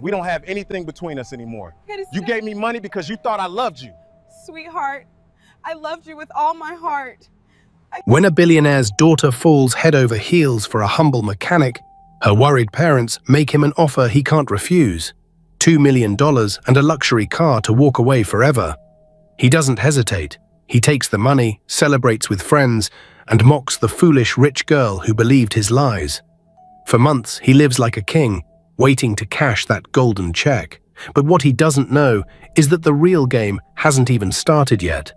We don't have anything between us anymore. It You gave me money because you thought I loved you. Sweetheart, I loved you with all my heart. When a billionaire's daughter falls head over heels for a humble mechanic, her worried parents make him an offer he can't refuse: $2 million and a luxury car to walk away forever. He doesn't hesitate. He takes the money, celebrates with friends, and mocks the foolish rich girl who believed his lies. For months, he lives like a king, waiting to cash that golden check. But what he doesn't know is that the real game hasn't even started yet.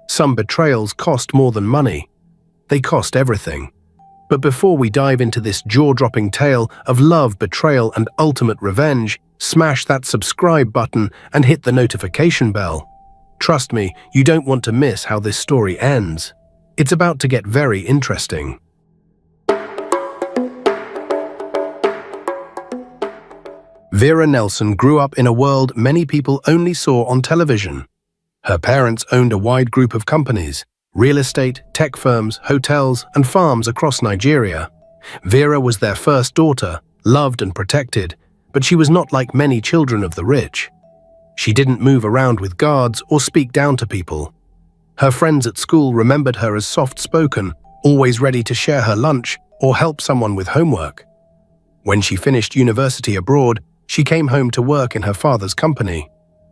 Some betrayals cost more than money. They cost everything. But before we dive into this jaw-dropping tale of love, betrayal, and ultimate revenge, smash that subscribe button and hit the notification bell. Trust me, you don't want to miss how this story ends. It's about to get very interesting. Vera Nelson grew up in a world many people only saw on television. Her parents owned a wide group of companies: real estate, tech firms, hotels, and farms across Nigeria. Vera was their first daughter, loved and protected, but she was not like many children of the rich. She didn't move around with guards or speak down to people. Her friends at school remembered her as soft-spoken, always ready to share her lunch or help someone with homework. When she finished university abroad, she came home to work in her father's company.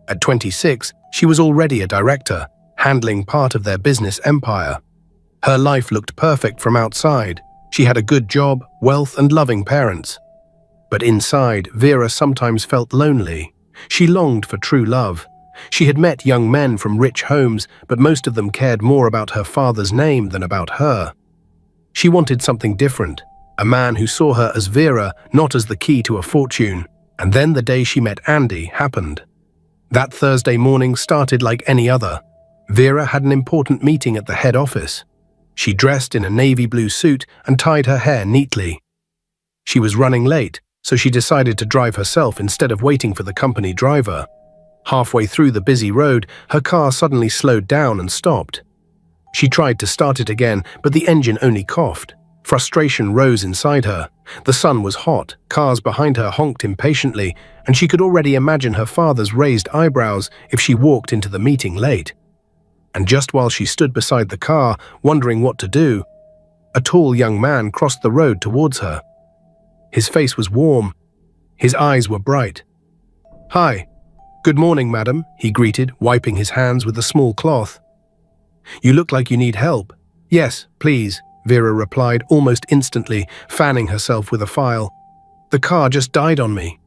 At 26, she was already a director, handling part of their business empire. Her life looked perfect from outside. She had a good job, wealth, and loving parents. But inside, Vera sometimes felt lonely. She longed for true love. She had met young men from rich homes, but most of them cared more about her father's name than about her. She wanted something different, a man who saw her as Vera, not as the key to a fortune. And then the day she met Andy happened. That Thursday morning started like any other. Vera had an important meeting at the head office. She dressed in a navy blue suit and tied her hair neatly. She was running late, so she decided to drive herself instead of waiting for the company driver. Halfway through the busy road, her car suddenly slowed down and stopped. She tried to start it again, but the engine only coughed. Frustration rose inside her. The sun was hot, cars behind her honked impatiently, and she could already imagine her father's raised eyebrows if she walked into the meeting late. And just while she stood beside the car, wondering what to do, a tall young man crossed the road towards her. His face was warm. His eyes were bright. "Hi. Good morning, madam," he greeted, wiping his hands with a small cloth. "You look like you need help." "Yes, please," Vera replied almost instantly, fanning herself with a file. "The car just died on me."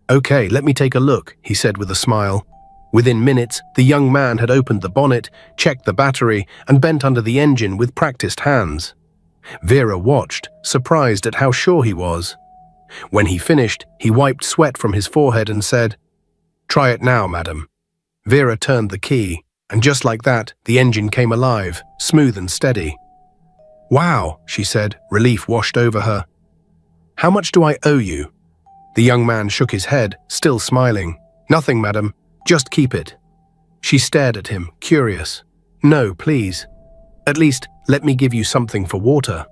"Okay, let me take a look," he said with a smile. Within minutes, the young man had opened the bonnet, checked the battery, and bent under the engine with practiced hands. Vera watched, surprised at how sure he was. When he finished, he wiped sweat from his forehead and said, "Try it now, madam." Vera turned the key, and just like that, the engine came alive, smooth and steady. "Wow," she said, relief washed over her. "How much do I owe you?" The young man shook his head, still smiling. "Nothing, madam. Just keep it." She stared at him, curious. "No, please. At least, let me give you something for water."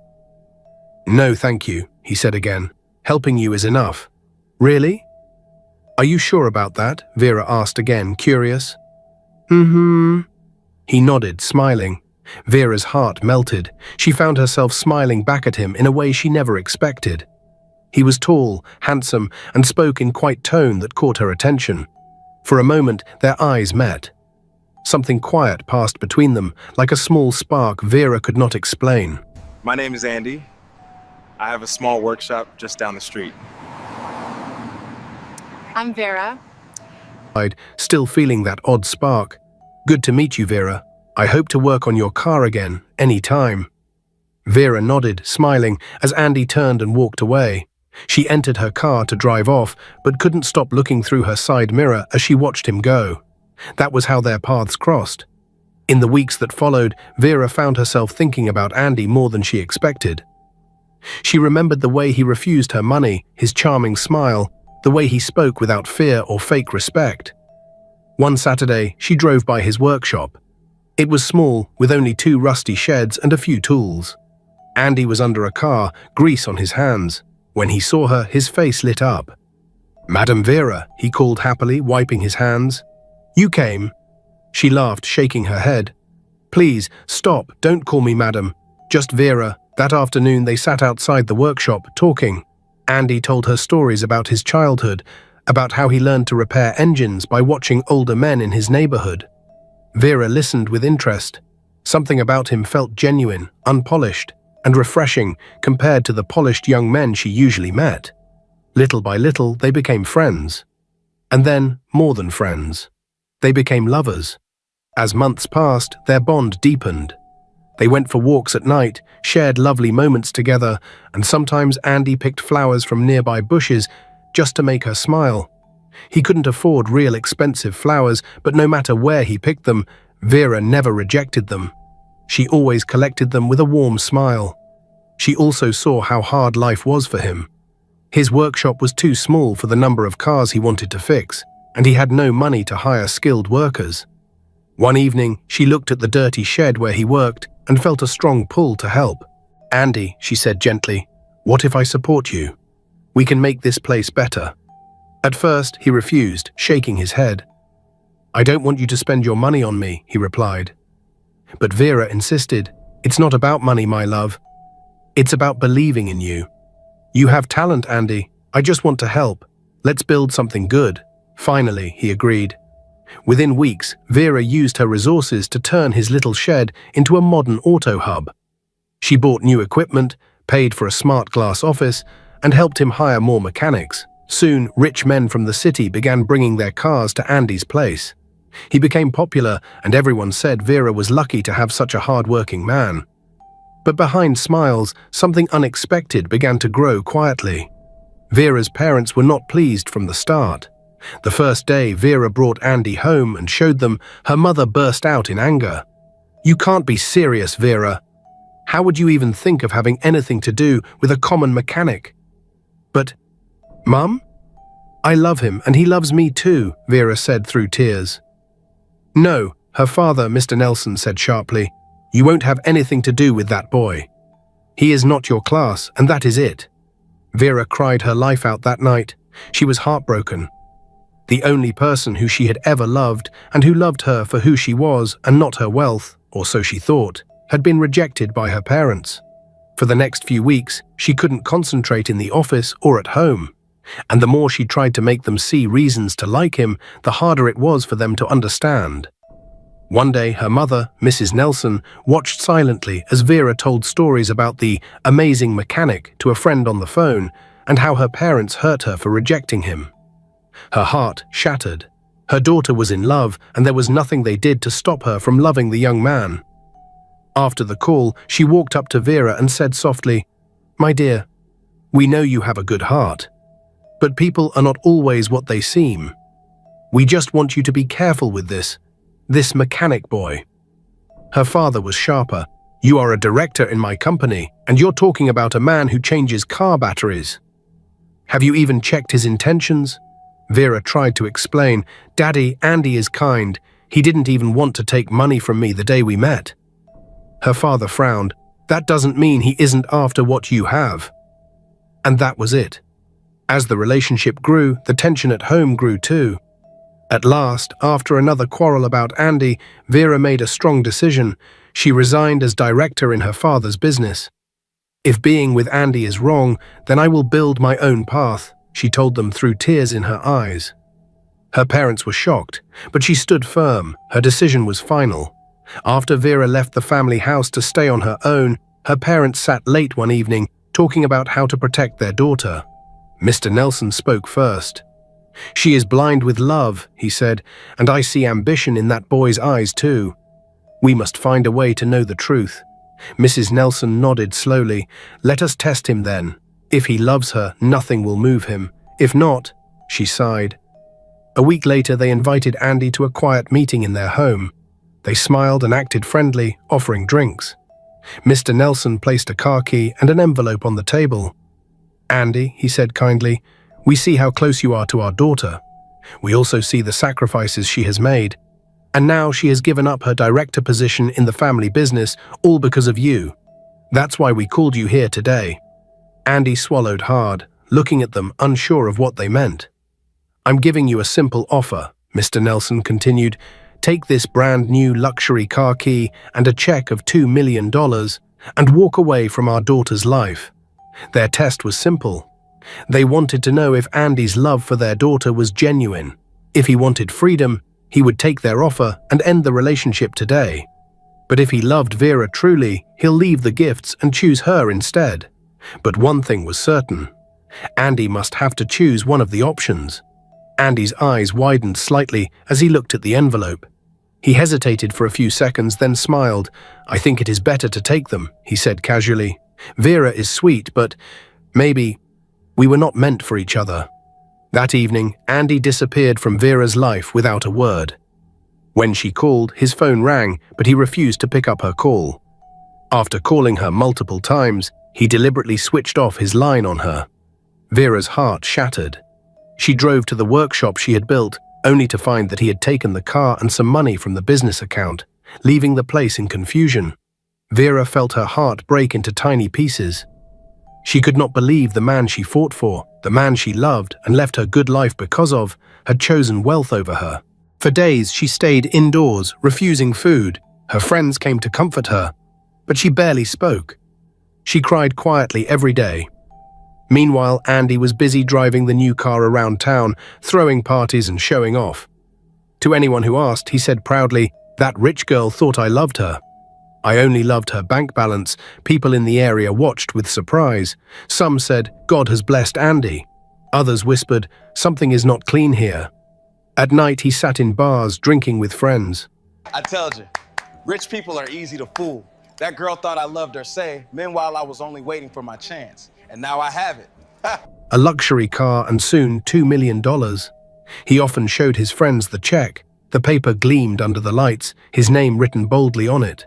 "No, thank you," he said again. "Helping you is enough." "Really?" "Are you sure about that?" Vera asked again, curious. "Mm-hmm." He nodded, smiling. Vera's heart melted. She found herself smiling back at him in a way she never expected. He was tall, handsome, and spoke in quiet tone that caught her attention. For a moment, their eyes met. Something quiet passed between them, like a small spark Vera could not explain. My name is Andy. I have a small workshop just down the street. I'm Vera. Still feeling that odd spark. "Good to meet you, Vera. I hope to work on your car again, any time." Vera nodded, smiling, as Andy turned and walked away. She entered her car to drive off, but couldn't stop looking through her side mirror as she watched him go. That was how their paths crossed. In the weeks that followed, Vera found herself thinking about Andy more than she expected. She remembered the way he refused her money, his charming smile, the way he spoke without fear or fake respect. One Saturday, she drove by his workshop. It was small, with only 2 rusty sheds and a few tools. Andy was under a car, grease on his hands. When he saw her, his face lit up. "Madam Vera," he called happily, wiping his hands. "You came." She laughed, shaking her head. "Please, stop, don't call me madam. Just Vera." That afternoon they sat outside the workshop, talking. Andy told her stories about his childhood, about how he learned to repair engines by watching older men in his neighborhood. Vera listened with interest. Something about him felt genuine, unpolished, and refreshing compared to the polished young men she usually met. Little by little, they became friends. And then, more than friends. They became lovers. As months passed, their bond deepened. They went for walks at night, shared lovely moments together, and sometimes Andy picked flowers from nearby bushes just to make her smile. He couldn't afford real expensive flowers, but no matter where he picked them, Vera never rejected them. She always collected them with a warm smile. She also saw how hard life was for him. His workshop was too small for the number of cars he wanted to fix, and he had no money to hire skilled workers. One evening, she looked at the dirty shed where he worked and felt a strong pull to help. "Andy," she said gently, "what if I support you? We can make this place better." At first, he refused, shaking his head. "I don't want you to spend your money on me," he replied. But Vera insisted, "It's not about money, my love. It's about believing in you. You have talent, Andy. I just want to help. Let's build something good." Finally, he agreed. Within weeks, Vera used her resources to turn his little shed into a modern auto hub. She bought new equipment, paid for a smart glass office, and helped him hire more mechanics. Soon, rich men from the city began bringing their cars to Andy's place. He became popular, and everyone said Vera was lucky to have such a hard-working man. But behind smiles, something unexpected began to grow quietly. Vera's parents were not pleased from the start. The first day Vera brought Andy home and showed them, her mother burst out in anger. "You can't be serious, Vera. How would you even think of having anything to do with a common mechanic?" "But, Mum? I love him and he loves me too," Vera said through tears. "No," her father, Mr. Nelson, said sharply. "You won't have anything to do with that boy. He is not your class, and that is it." Vera cried her life out that night. She was heartbroken. The only person who she had ever loved, and who loved her for who she was and not her wealth, or so she thought, had been rejected by her parents. For the next few weeks, she couldn't concentrate in the office or at home. And the more she tried to make them see reasons to like him, the harder it was for them to understand. One day, her mother, Mrs. Nelson, watched silently as Vera told stories about the amazing mechanic to a friend on the phone and how her parents hurt her for rejecting him. Her heart shattered. Her daughter was in love, and there was nothing they did to stop her from loving the young man. After the call, she walked up to Vera and said softly, "My dear, we know you have a good heart, but people are not always what they seem. We just want you to be careful with this mechanic boy." Her father was sharper. "You are a director in my company, and you're talking about a man who changes car batteries. Have you even checked his intentions?" Vera tried to explain, "Daddy, Andy is kind. He didn't even want to take money from me the day we met." Her father frowned. "That doesn't mean he isn't after what you have." And that was it. As the relationship grew, the tension at home grew too. At last, after another quarrel about Andy, Vera made a strong decision. She resigned as director in her father's business. "If being with Andy is wrong, then I will build my own path," she told them through tears in her eyes. Her parents were shocked, but she stood firm. Her decision was final. After Vera left the family house to stay on her own, her parents sat late one evening, talking about how to protect their daughter. Mr. Nelson spoke first. "She is blind with love," he said, "and I see ambition in that boy's eyes too. We must find a way to know the truth." Mrs. Nelson nodded slowly. "Let us test him then. If he loves her, nothing will move him. If not," she sighed. A week later, they invited Andy to a quiet meeting in their home. They smiled and acted friendly, offering drinks. Mr. Nelson placed a car key and an envelope on the table. "Andy," he said kindly, "we see how close you are to our daughter. We also see the sacrifices she has made. And now she has given up her director position in the family business, all because of you. That's why we called you here today." Andy swallowed hard, looking at them, unsure of what they meant. I'm giving you a simple offer, Mr. Nelson continued. Take this brand new luxury car key and a check of $2 million and walk away from our daughter's life. Their test was simple. They wanted to know if Andy's love for their daughter was genuine. If he wanted freedom, he would take their offer and end the relationship today. But if he loved Vera truly, he'll leave the gifts and choose her instead. But one thing was certain. Andy must have to choose one of the options. Andy's eyes widened slightly as he looked at the envelope. He hesitated for a few seconds, then smiled. I think it is better to take them, he said casually. Vera is sweet, but maybe we were not meant for each other. That evening, Andy disappeared from Vera's life without a word. When she called, his phone rang, but he refused to pick up her call. After calling her multiple times, he deliberately switched off his line on her. Vera's heart shattered. She drove to the workshop she had built, only to find that he had taken the car and some money from the business account, leaving the place in confusion. Vera felt her heart break into tiny pieces. She could not believe the man she fought for, the man she loved and left her good life because of, had chosen wealth over her. For days she stayed indoors, refusing food. Her friends came to comfort her, but she barely spoke. She cried quietly every day. Meanwhile, Andy was busy driving the new car around town, throwing parties and showing off. To anyone who asked, he said proudly, "That rich girl thought I loved her. I only loved her bank balance." People in the area watched with surprise. Some said, "God has blessed Andy." Others whispered, "Something is not clean here." At night, he sat in bars, drinking with friends. I told you, rich people are easy to fool. That girl thought I loved her, say. Meanwhile, I was only waiting for my chance. And now I have it. A luxury car and soon $2 million. He often showed his friends the check. The paper gleamed under the lights, his name written boldly on it.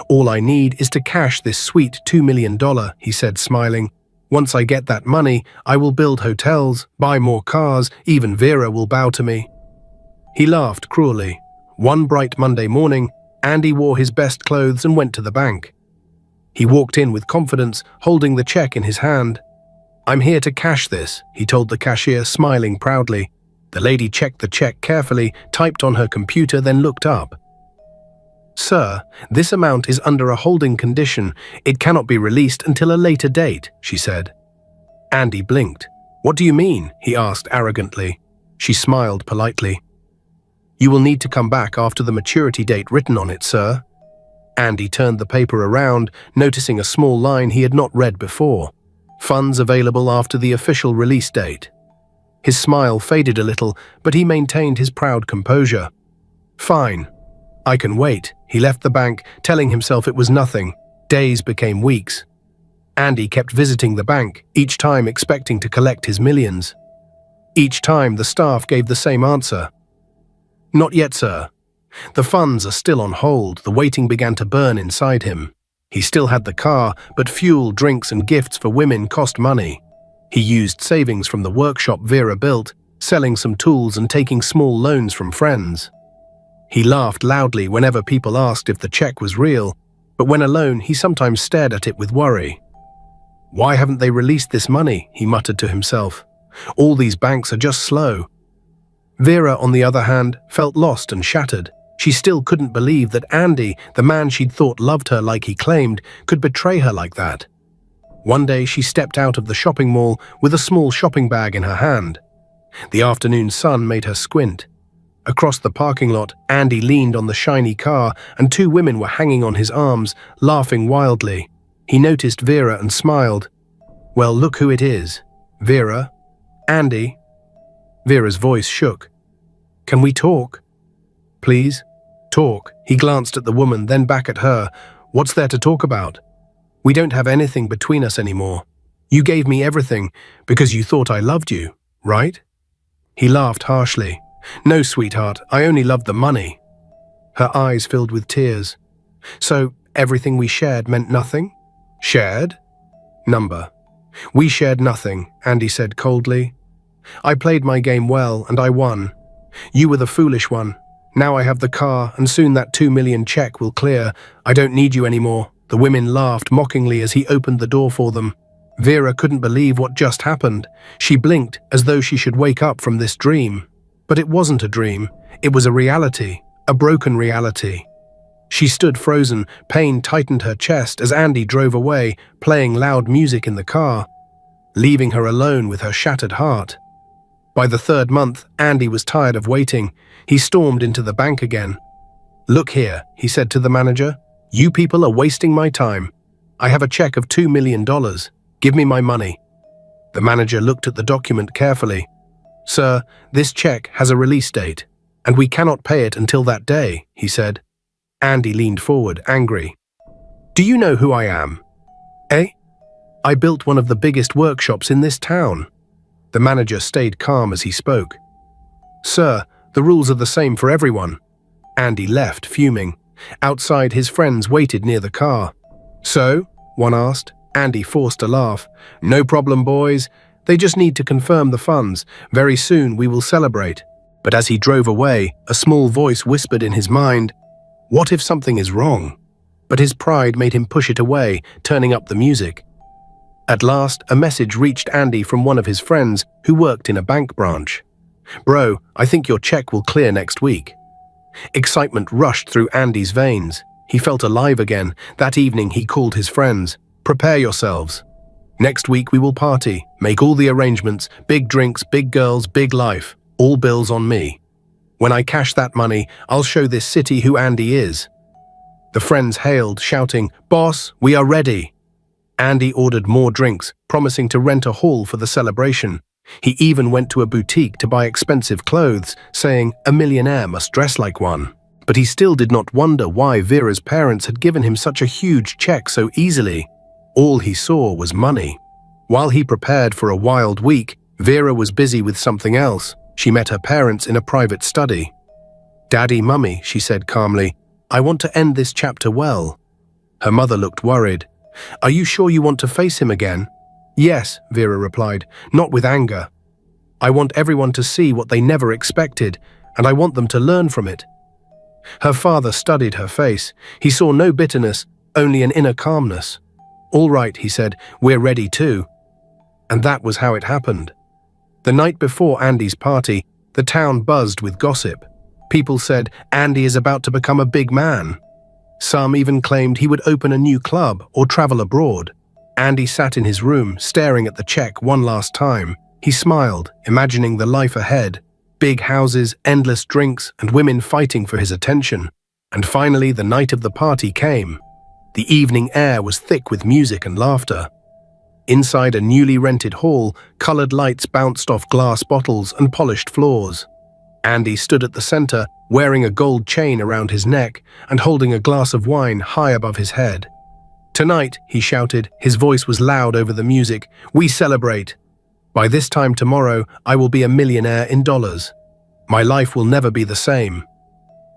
"All I need is to cash this sweet $2 million, he said, smiling. "Once I get that money, I will build hotels, buy more cars, even Vera will bow to me." He laughed cruelly. One bright Monday morning, Andy wore his best clothes and went to the bank. He walked in with confidence, holding the check in his hand. "I'm here to cash this," he told the cashier, smiling proudly. The lady checked the check carefully, typed on her computer, then looked up. "Sir, this amount is under a holding condition. It cannot be released until a later date," she said. Andy blinked. "What do you mean?" he asked arrogantly. She smiled politely. "You will need to come back after the maturity date written on it, sir." Andy turned the paper around, noticing a small line he had not read before. Funds available after the official release date. His smile faded a little, but he maintained his proud composure. "Fine. I can wait." He left the bank, telling himself it was nothing. Days became weeks. Andy kept visiting the bank, each time expecting to collect his millions. Each time the staff gave the same answer. "Not yet, sir. The funds are still on hold." The waiting began to burn inside him. He still had the car, but fuel, drinks and gifts for women cost money. He used savings from the workshop Vera built, selling some tools and taking small loans from friends. He laughed loudly whenever people asked if the check was real, but when alone, he sometimes stared at it with worry. "Why haven't they released this money?" he muttered to himself. "All these banks are just slow." Vera, on the other hand, felt lost and shattered. She still couldn't believe that Andy, the man she'd thought loved her like he claimed, could betray her like that. One day she stepped out of the shopping mall with a small shopping bag in her hand. The afternoon sun made her squint. Across the parking lot, Andy leaned on the shiny car and two women were hanging on his arms, laughing wildly. He noticed Vera and smiled. "Well, look who it is. Vera? Andy?" Vera's voice shook. "Can we talk? Please? Talk." He glanced at the woman, then back at her. "What's there to talk about? We don't have anything between us anymore. You gave me everything because you thought I loved you, right?" He laughed harshly. "No, sweetheart, I only loved the money." Her eyes filled with tears. "So everything we shared meant nothing?" "Shared? Number. We shared nothing," Andy said coldly. "I played my game well and I won. You were the foolish one. Now I have the car and soon that $2 million check will clear. I don't need you anymore." The women laughed mockingly as he opened the door for them. Vera couldn't believe what just happened. She blinked as though she should wake up from this dream. But it wasn't a dream. It was a reality, a broken reality. She stood frozen, pain tightened her chest as Andy drove away, playing loud music in the car, leaving her alone with her shattered heart. By the third month, Andy was tired of waiting. He stormed into the bank again. "Look here," he said to the manager. "You people are wasting my time. I have a check of $2 million. Give me my money." The manager looked at the document carefully. "Sir, this check has a release date, and we cannot pay it until that day," he said. Andy leaned forward, angry. "Do you know who I am? Eh? I built one of the biggest workshops in this town." The manager stayed calm as he spoke. "Sir, the rules are the same for everyone." Andy left, fuming. Outside, his friends waited near the car. "So?" one asked. Andy forced a laugh. "No problem, boys. They just need to confirm the funds. Very soon we will celebrate." But as he drove away, a small voice whispered in his mind, "What if something is wrong?" But his pride made him push it away, turning up the music. At last, a message reached Andy from one of his friends who worked in a bank branch. "Bro, I think your check will clear next week." Excitement rushed through Andy's veins. He felt alive again. That evening he called his friends. "Prepare yourselves. Next week we will party, make all the arrangements, big drinks, big girls, big life, all bills on me. When I cash that money, I'll show this city who Andy is." The friends hailed, shouting, "Boss, we are ready." Andy ordered more drinks, promising to rent a hall for the celebration. He even went to a boutique to buy expensive clothes, saying a millionaire must dress like one. But he still did not wonder why Vera's parents had given him such a huge check so easily. All he saw was money. While he prepared for a wild week, Vera was busy with something else. She met her parents in a private study. "Daddy, Mummy," she said calmly, "I want to end this chapter well." Her mother looked worried. "Are you sure you want to face him again?" "Yes," Vera replied, "not with anger. I want everyone to see what they never expected, and I want them to learn from it." Her father studied her face. He saw no bitterness, only an inner calmness. "All right," he said, "we're ready too." And that was how it happened. The night before Andy's party, the town buzzed with gossip. People said Andy is about to become a big man. Some even claimed he would open a new club or travel abroad. Andy sat in his room, staring at the check one last time. He smiled, imagining the life ahead. Big houses, endless drinks, and women fighting for his attention. And finally, the night of the party came. The evening air was thick with music and laughter. Inside a newly rented hall, colored lights bounced off glass bottles and polished floors. Andy stood at the center, wearing a gold chain around his neck and holding a glass of wine high above his head. "Tonight," he shouted, his voice was loud over the music, "we celebrate. By this time tomorrow, I will be a millionaire in dollars. My life will never be the same."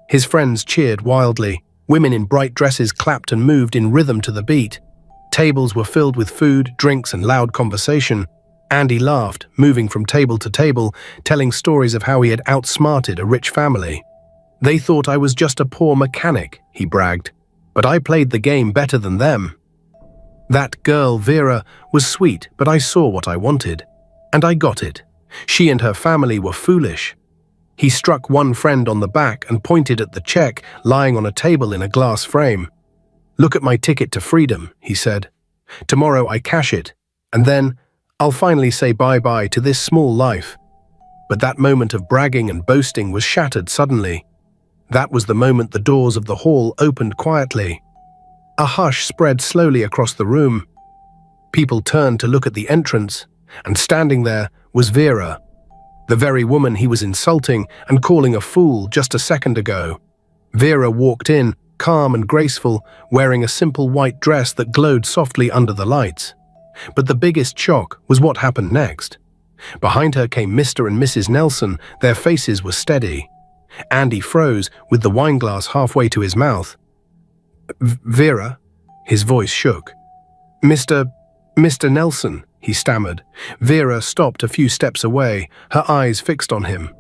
His friends cheered wildly. Women in bright dresses clapped and moved in rhythm to the beat. Tables were filled with food, drinks, and loud conversation. Andy laughed, moving from table to table, telling stories of how he had outsmarted a rich family. "They thought I was just a poor mechanic," he bragged, "but I played the game better than them. That girl, Vera, was sweet, but I saw what I wanted. And I got it. She and her family were foolish." He struck one friend on the back and pointed at the check lying on a table in a glass frame. "Look at my ticket to freedom," he said. "Tomorrow I cash it, and then I'll finally say bye-bye to this small life." But that moment of bragging and boasting was shattered suddenly. That was the moment the doors of the hall opened quietly. A hush spread slowly across the room. People turned to look at the entrance, and standing there was Vera, the very woman he was insulting and calling a fool just a second ago. Vera walked in, calm and graceful, wearing a simple white dress that glowed softly under the lights. But the biggest shock was what happened next. Behind her came Mr. and Mrs. Nelson. Their faces were steady. Andy froze, with the wineglass halfway to his mouth. "Vera?" His voice shook. Mr. Nelson," he stammered. Vera stopped a few steps away, her eyes fixed on him.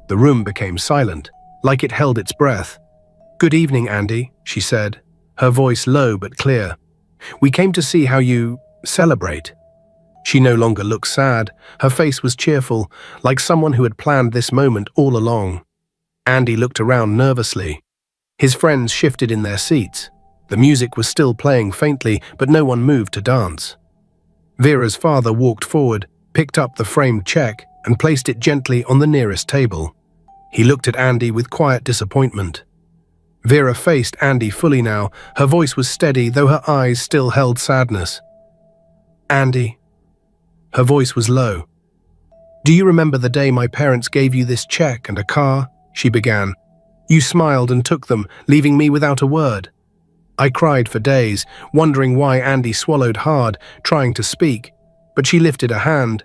The room became silent, like it held its breath. "Good evening, Andy," she said, her voice low but clear. "We came to see how you celebrate." She no longer looked sad. Her face was cheerful, like someone who had planned this moment all along. Andy looked around nervously. His friends shifted in their seats. The music was still playing faintly, but no one moved to dance. Vera's father walked forward, picked up the framed check, and placed it gently on the nearest table. He looked at Andy with quiet disappointment. Vera faced Andy fully now. Her voice was steady, though her eyes still held sadness. "Andy." Her voice was low. "Do you remember the day my parents gave you this check and a car?" she began. "You smiled and took them, leaving me without a word." I cried for days, wondering why Andy swallowed hard, trying to speak, but she lifted a hand.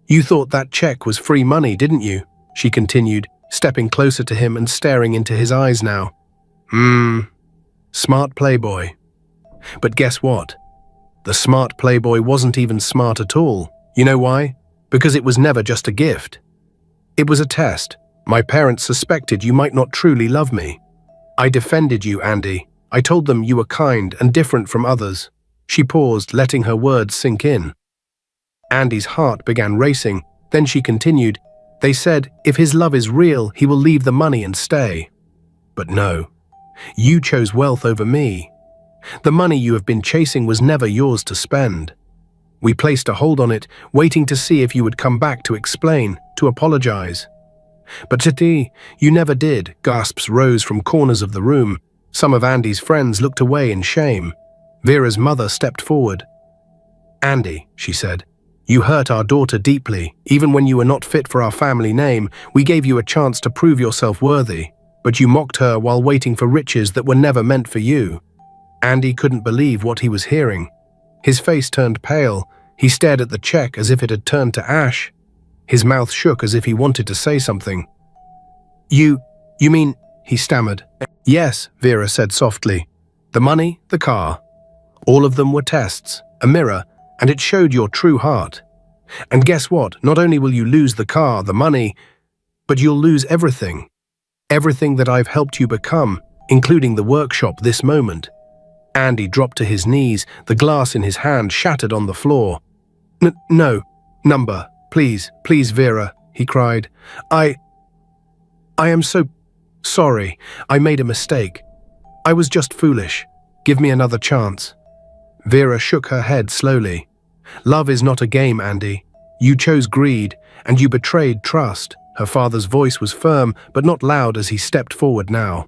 "You thought that check was free money, didn't you?" she continued, stepping closer to him and staring into his eyes now. Smart playboy. But guess what? The smart playboy wasn't even smart at all. You know why? Because it was never just a gift. It was a test. My parents suspected you might not truly love me. I defended you, Andy. I told them you were kind and different from others. She paused, letting her words sink in. Andy's heart began racing. Then she continued, "They said, if his love is real, he will leave the money and stay. But no. You chose wealth over me. The money you have been chasing was never yours to spend. We placed a hold on it, waiting to see if you would come back to explain, to apologize. But Titi, you never did." Gasps rose from corners of the room. Some of Andy's friends looked away in shame. Vera's mother stepped forward. "Andy," she said, "you hurt our daughter deeply. Even when you were not fit for our family name, we gave you a chance to prove yourself worthy. But you mocked her while waiting for riches that were never meant for you." Andy couldn't believe what he was hearing. His face turned pale. He stared at the check as if it had turned to ash. His mouth shook as if he wanted to say something. You mean, he stammered. "Yes," Vera said softly. "The money, the car. All of them were tests, a mirror, and it showed your true heart. And guess what? Not only will you lose the car, the money, but you'll lose everything. Everything that I've helped you become, including the workshop this moment." Andy dropped to his knees, the glass in his hand shattered on the floor. No, number, please, Vera," he cried. I am so sorry. I made a mistake. I was just foolish. Give me another chance." Vera shook her head slowly. "Love is not a game, Andy. You chose greed, and you betrayed trust." Her father's voice was firm, but not loud as he stepped forward now.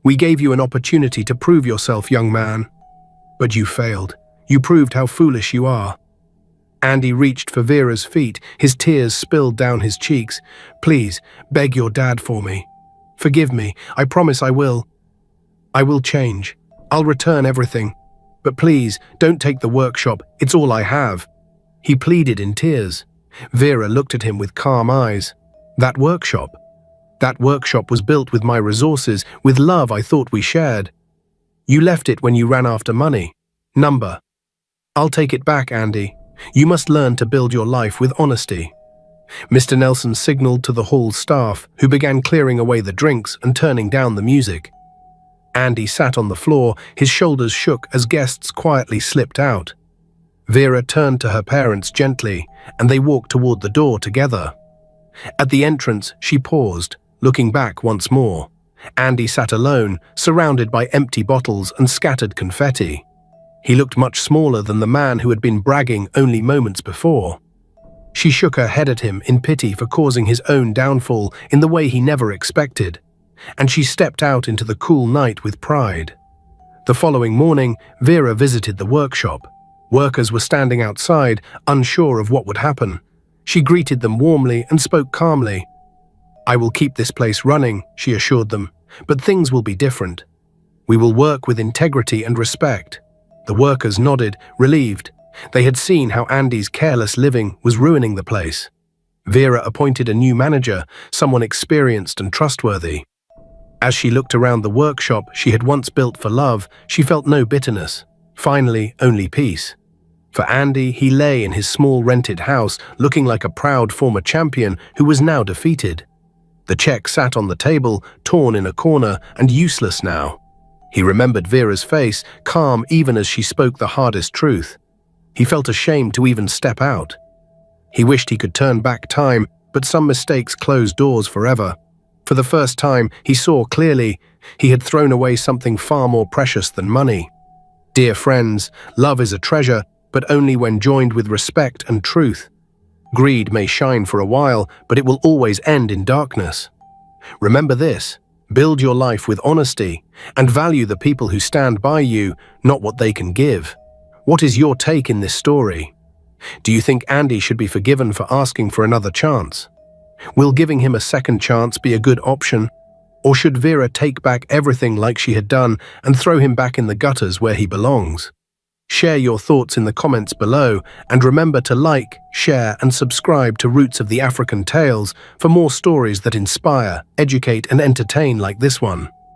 "We gave you an opportunity to prove yourself, young man. But you failed. You proved how foolish you are." Andy reached for Vera's feet. His tears spilled down his cheeks. "Please, beg your dad for me. Forgive me. I promise I will. I will change. I'll return everything. But please, don't take the workshop. It's all I have." He pleaded in tears. Vera looked at him with calm eyes. That workshop was built with my resources, with love I thought we shared. You left it when you ran after money. Number. I'll take it back, Andy. You must learn to build your life with honesty." Mr. Nelson signaled to the hall staff, who began clearing away the drinks and turning down the music. Andy sat on the floor, his shoulders shook as guests quietly slipped out. Vera turned to her parents gently, and they walked toward the door together. At the entrance, she paused, looking back once more. Andy sat alone, surrounded by empty bottles and scattered confetti. He looked much smaller than the man who had been bragging only moments before. She shook her head at him in pity for causing his own downfall in the way he never expected, and she stepped out into the cool night with pride. The following morning, Vera visited the workshop. Workers were standing outside, unsure of what would happen. She greeted them warmly and spoke calmly. "I will keep this place running," she assured them, "but things will be different. We will work with integrity and respect." The workers nodded, relieved. They had seen how Andy's careless living was ruining the place. Vera appointed a new manager, someone experienced and trustworthy. As she looked around the workshop she had once built for love, she felt no bitterness. Finally, only peace. For Andy, he lay in his small rented house, looking like a proud former champion who was now defeated. The check sat on the table, torn in a corner and useless now. He remembered Vera's face, calm even as she spoke the hardest truth. He felt ashamed to even step out. He wished he could turn back time, but some mistakes close doors forever. For the first time, he saw clearly he had thrown away something far more precious than money. Dear friends, love is a treasure, but only when joined with respect and truth. Greed may shine for a while, but it will always end in darkness. Remember this: build your life with honesty and value the people who stand by you, not what they can give. What is your take in this story? Do you think Andy should be forgiven for asking for another chance? Will giving him a second chance be a good option? Or should Vera take back everything like she had done and throw him back in the gutters where he belongs? Share your thoughts in the comments below, and remember to like, share, and subscribe to Roots of the African Tales for more stories that inspire, educate, and entertain like this one.